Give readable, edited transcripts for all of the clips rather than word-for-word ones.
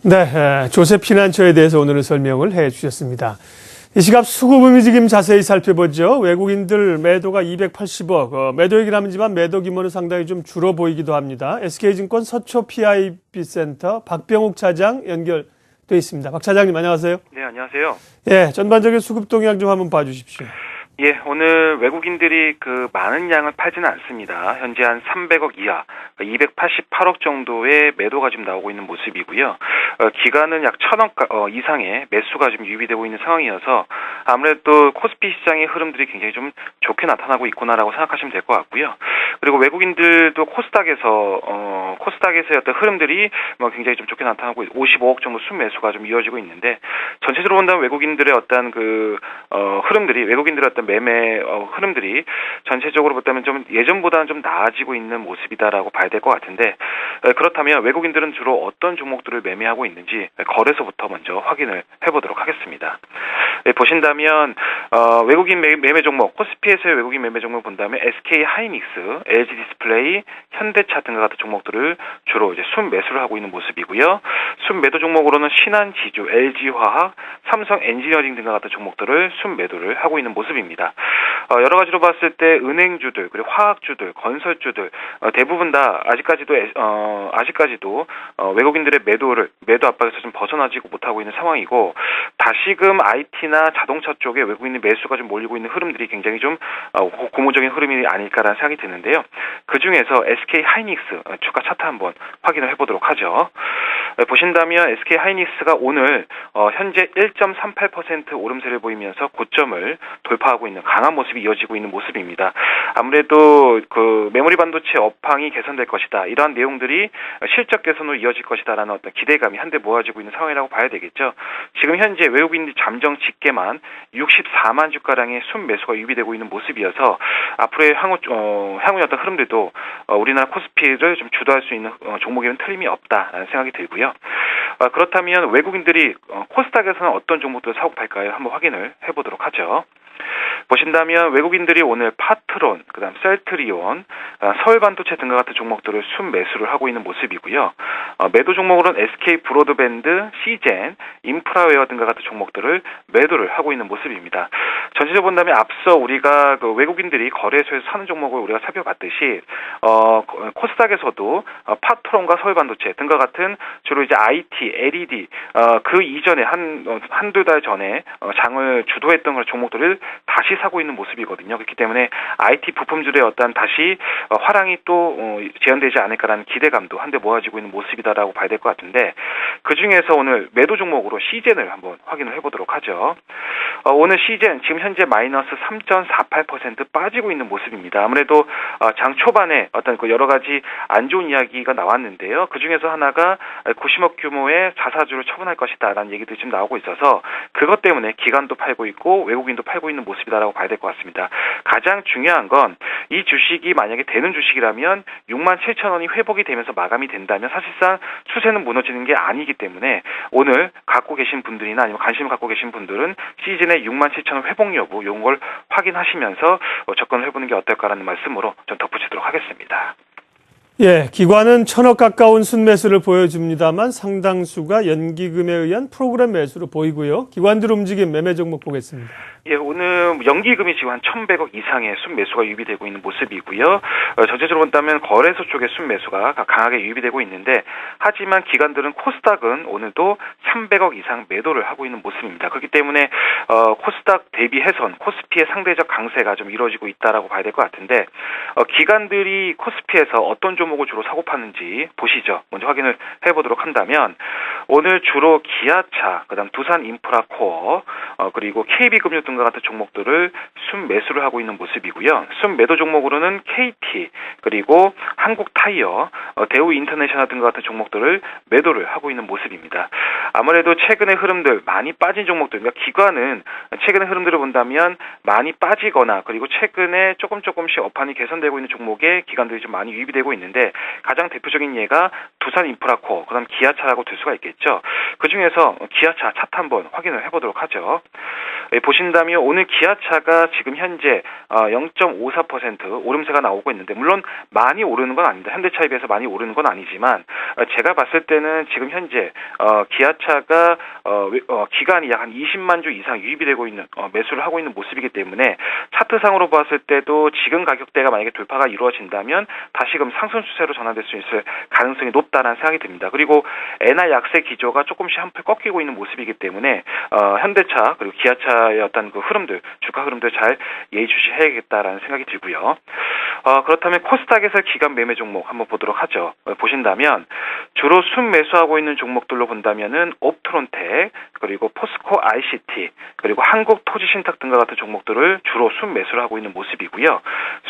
네, 조세 피난처에 대해서 오늘은 설명을 해 주셨습니다. 이 시각 수급 움직임 자세히 살펴보죠. 외국인들 매도가 280억, 매도 얘기를 하지만 매도 규모는 상당히 좀 줄어 보이기도 합니다. SK증권 서초 PIB센터 박병욱 차장 연결돼 있습니다. 박 차장님 안녕하세요. 네, 안녕하세요. 예, 전반적인 수급 동향 좀 한번 봐주십시오. 예, 오늘 외국인들이 많은 양을 팔지는 않습니다. 현재 한 300억 이하, 288억 정도의 매도가 지금 나오고 있는 모습이고요. 기간은 약 1,000억 이상의 매수가 지금 유입되고 있는 상황이어서 아무래도 코스피 시장의 흐름들이 굉장히 좀 좋게 나타나고 있구나라고 생각하시면 될 것 같고요. 그리고 외국인들도 코스닥에서의 어떤 흐름들이 굉장히 좀 좋게 나타나고 55억 정도 순매수가 좀 이어지고 있는데 전체적으로 본다면 외국인들의 어떤 흐름들이 외국인들의 어떤 매매 흐름들이 전체적으로 본다면 좀 예전보다는 좀 나아지고 있는 모습이다라고 봐야 될 것 같은데 그렇다면 외국인들은 주로 어떤 종목들을 매매하고 있는지 거래소부터 먼저 확인을 해보도록 하겠습니다. 보신다면 외국인 매매 종목 코스피에서의 외국인 매매 종목 본다면 SK 하이닉스, LG 디스플레이, 현대차 등과 같은 종목들을 주로 이제 순매수를 하고 있는 모습이고요. 순매도 종목으로는 신한지주, LG화학, 삼성 엔지니어링 등과 같은 종목들을 순매도를 하고 있는 모습입니다. 여러 가지로 봤을 때 은행주들, 그리고 화학주들, 건설주들 대부분 다 아직까지도 외국인들의 매도 압박에서 좀 벗어나지고 못하고 있는 상황이고 다시금 IT나 자동차 쪽에 외국인의 매수가 좀 몰리고 있는 흐름들이 굉장히 좀 고무적인 흐름이 아닐까라는 생각이 드는데요. 그 중에서 SK 하이닉스 주가 차트 한번 확인을 해보도록 하죠. 보신다면 SK 하이닉스가 오늘 현재 1.38% 오름세를 보이면서 고점을 돌파하고 있는 강한 모습이 이어지고 있는 모습입니다. 아무래도 메모리 반도체 업황이 개선될 것이다. 이러한 내용들이 실적 개선으로 이어질 것이다라는 어떤 기대감이 한데 모아지고 있는 상황이라고 봐야 되겠죠. 지금 현재 외국인들이 잠정 집계만 64만 주가량의 순매수가 유입되고 있는 모습이어서 앞으로의 향후의 어떤 흐름들도 우리나라 코스피를 좀 주도할 수 있는 종목에는 틀림이 없다라는 생각이 들고요. 그렇다면 외국인들이 코스닥에서는 어떤 종목들을 사고 팔까요? 한번 확인을 해보도록 하죠. 보신다면 외국인들이 오늘 파트론, 그다음 셀트리온, 서울반도체 등과 같은 종목들을 순매수를 하고 있는 모습이고요. 매도 종목으로는 SK 브로드밴드, 시젠, 인프라웨어 등과 같은 종목들을 매도를 하고 있는 모습입니다. 전체적으로 본다면 앞서 우리가 외국인들이 거래소에서 사는 종목을 우리가 살펴봤듯이 코스닥에서도 파트론과 서울반도체 등과 같은 주로 이제 IT, LED 그 이전에 한두 달 전에 장을 주도했던 그런 종목들을 다시 사고 있는 모습이거든요. 그렇기 때문에 IT 부품주의 어떤 다시 화랑이 또 재현되지 않을까라는 기대감도 한데 모아지고 있는 모습이다라고 봐야 될 것 같은데 그 중에서 오늘 매도 종목으로 시젠을 한번 확인을 해보도록 하죠. 오늘 시젠 지금 현재 마이너스 3.48% 빠지고 있는 모습입니다. 아무래도 장 초반에 어떤 여러 가지 안 좋은 이야기가 나왔는데요. 그 중에서 하나가 90억 규모의 자사주를 처분할 것이다라는 얘기도 지금 나오고 있어서 그것 때문에 기관도 팔고 있고 외국인도 팔고 있는 모습이다라고 봐야 될 것 같습니다. 가장 중요한 건 이 주식이 만약에 되는 주식이라면 67,000원이 회복이 되면서 마감이 된다면 사실상 추세는 무너지는 게 아니기 때문에 오늘 갖고 계신 분들이나 아니면 관심을 갖고 계신 분들은 시즌의 67,000원 회복 여부 이런 걸 확인하시면서 접근을 해보는 게 어떨까라는 말씀으로 좀 덧붙이도록 하겠습니다. 예, 기관은 1,000억 가까운 순매수를 보여줍니다만 상당수가 연기금에 의한 프로그램 매수로 보이고요. 기관들 움직임 매매 종목 보겠습니다. 예, 오늘 연기금이 지금 한 1,100억 이상의 순매수가 유입되고 있는 모습이고요. 전체적으로 본다면 거래소 쪽의 순매수가 강하게 유입되고 있는데 하지만 기관들은 코스닥은 오늘도 300억 이상 매도를 하고 있는 모습입니다. 그렇기 때문에 코스닥 대비해선 코스피의 상대적 강세가 좀 이루어지고 있다라고 봐야 될 것 같은데 기관들이 코스피에서 어떤 종목을 주로 사고 파는지 보시죠. 먼저 확인을 해보도록 한다면 오늘 주로 기아차, 그다음 두산인프라코어, 그리고 KB금융 등과 같은 종목들을 순매수를 하고 있는 모습이고요. 순매도 종목으로는 KT, 그리고 한국타이어, 대우인터내셔널 등과 같은 종목들을 매도를 하고 있는 모습입니다. 아무래도 최근의 흐름들 많이 빠진 종목들, 그러니까 기관은 최근의 흐름들을 본다면 많이 빠지거나 그리고 최근에 조금씩 업황이 개선되고 있는 종목에 기관들이 좀 많이 유입이 되고 있는데 가장 대표적인 예가 두산인프라코어, 그다음 기아차라고 들 수가 있겠죠. 그 중에서 기아차 차트 한번 확인을 해보도록 하죠. 보신다면 오늘 기아차가 지금 현재 0.54% 오름세가 나오고 있는데, 물론 많이 오르는 건 아닙니다. 현대차에 비해서 많이 오르는 건 아니지만 제가 봤을 때는 지금 현재 기아차가 기간이 약 한 20만 주 이상 유입이 되고 있는 매수를 하고 있는 모습이기 때문에 차트상으로 봤을 때도 지금 가격대가 만약에 돌파가 이루어진다면 다시금 상승 추세로 전환될 수 있을 가능성이 높다는 생각이 듭니다. 그리고 엔화 약세 기조가 조금씩 한풀 꺾이고 있는 모습이기 때문에 현대차 그리고 기아차의 어떤 그 흐름들, 주가 흐름들 잘 예의주시해야겠다라는 생각이 들고요. 그렇다면 코스닥에서 기간 매매 종목 한번 보도록 하죠. 보신다면 주로 순매수하고 있는 종목들로 본다면은 옵트론텍, 그리고 포스코 ICT, 그리고 한국토지신탁 등과 같은 종목들을 주로 순매수를 하고 있는 모습이고요.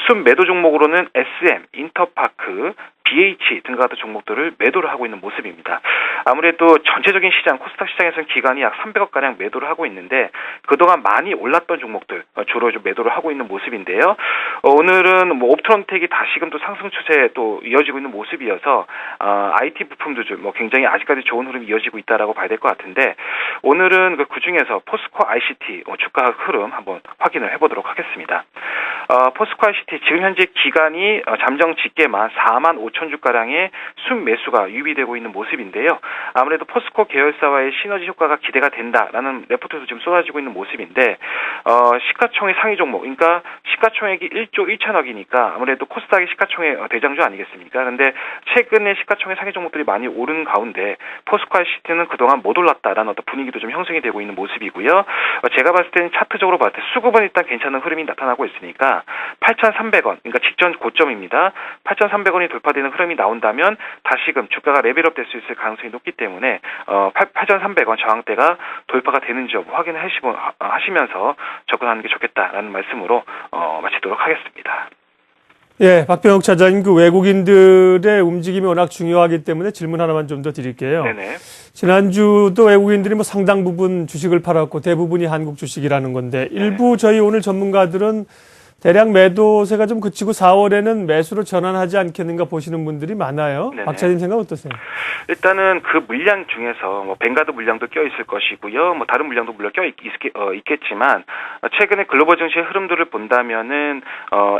순매도 종목으로는 SM, 인터파크, BH 등과 같은 종목들을 매도를 하고 있는 모습입니다. 아무래도 전체적인 시장, 코스닥 시장에서는 기간이 약 300억가량 매도를 하고 있는데 그동안 많이 올랐던 종목들 주로 좀 매도를 하고 있는 모습인데요. 오늘은 옵트론텍이 다시금 또 상승 추세에 또 이어지고 있는 모습이어서 IT 부품들 굉장히 아직까지 좋은 흐름이 이어지고 있다라고 봐야 될 것 같은데, 오늘은 그 중에서 포스코 ICT 주가 흐름 한번 확인을 해보도록 하겠습니다. 포스코 ICT 지금 현재 기간이 잠정 집계만 4만 5천 주가량의 순매수가 유입되고 있는 모습인데요. 아무래도 포스코 계열사와의 시너지 효과가 기대가 된다라는 레포트도 지금 쏟아지고 있는 모습인데, 시가총액 상위 종목, 그러니까 시가총액이 1조 1천억이니까 아무래도 코스닥의 시가총액 대장주 아니겠습니까? 그런데 최근에 시가총액 상위 종목들이 많이 오른 가운데 포스코 ICT는 그동안 못 올랐다라는 어떤 분위기도 좀 형성이 되고 있는 모습이고요. 제가 봤을 때는 차트적으로 봤을 때 수급은 일단 괜찮은 흐름이 나타나고 있으니까 8,300원, 그러니까 직전 고점입니다. 8,300원이 돌파되는 흐름이 나온다면 다시금 주가가 레벨업 될 수 있을 가능성이 높기 때문에 8,300원 저항대가 돌파가 되는지 여부 확인을 하시면서 접근하는 게 좋겠다라는 말씀으로 마치도록 하겠습니다. 예, 박병욱 차장님, 그 외국인들의 움직임이 워낙 중요하기 때문에 질문 하나만 좀 더 드릴게요. 네네. 지난주도 외국인들이 상당 부분 주식을 팔았고 대부분이 한국 주식이라는 건데, 일부 저희 오늘 전문가들은 대량 매도세가 좀 그치고 4월에는 매수로 전환하지 않겠는가 보시는 분들이 많아요. 네네. 박 차장님 생각 어떠세요? 일단은 그 물량 중에서 뱅가드 물량도 껴 있을 것이고요. 다른 물량도 물론 있겠지만 최근에 글로벌 증시의 흐름들을 본다면은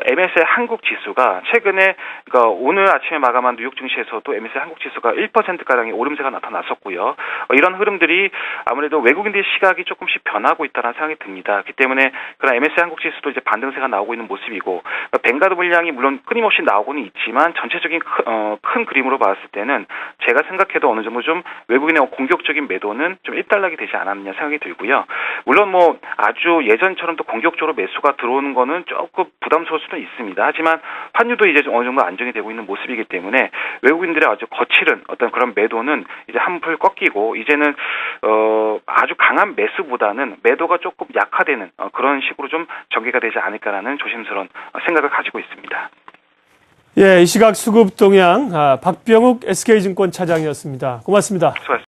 MSCI 한국 지수가 최근에, 그러니까 오늘 아침에 마감한 뉴욕 증시에서도 MSCI 한국 지수가 1%가량의 오름세가 나타났었고요. 이런 흐름들이 아무래도 외국인들의 시각이 조금씩 변하고 있다는 생각이 듭니다. 그렇기 때문에 그런 MSCI 한국 지수도 이제 반등세가 나오고 있는 모습이고, 뱅가드 물량이 물론 끊임없이 나오고는 있지만 전체적인 큰 그림으로 봤을 때는 제가 생각해도 어느 정도 좀 외국인의 공격적인 매도는 좀 일단락이 되지 않았느냐 생각이 들고요. 물론 아주 예전처럼 또 공격적으로 매수가 들어오는 거는 조금 부담스러울 수도 있습니다. 하지만 환율도 이제 좀 어느 정도 안정이 되고 있는 모습이기 때문에 외국인들의 아주 거칠은 어떤 그런 매도는 이제 한풀 꺾이고, 이제는 아주 강한 매수보다는 매도가 조금 약화되는 그런 식으로 좀 전개가 되지 않을까라는 조심스러운 생각을 가지고 있습니다. 예, 이 시각 수급 동향 박병욱 SK증권 차장이었습니다. 고맙습니다. 수고하셨습니다.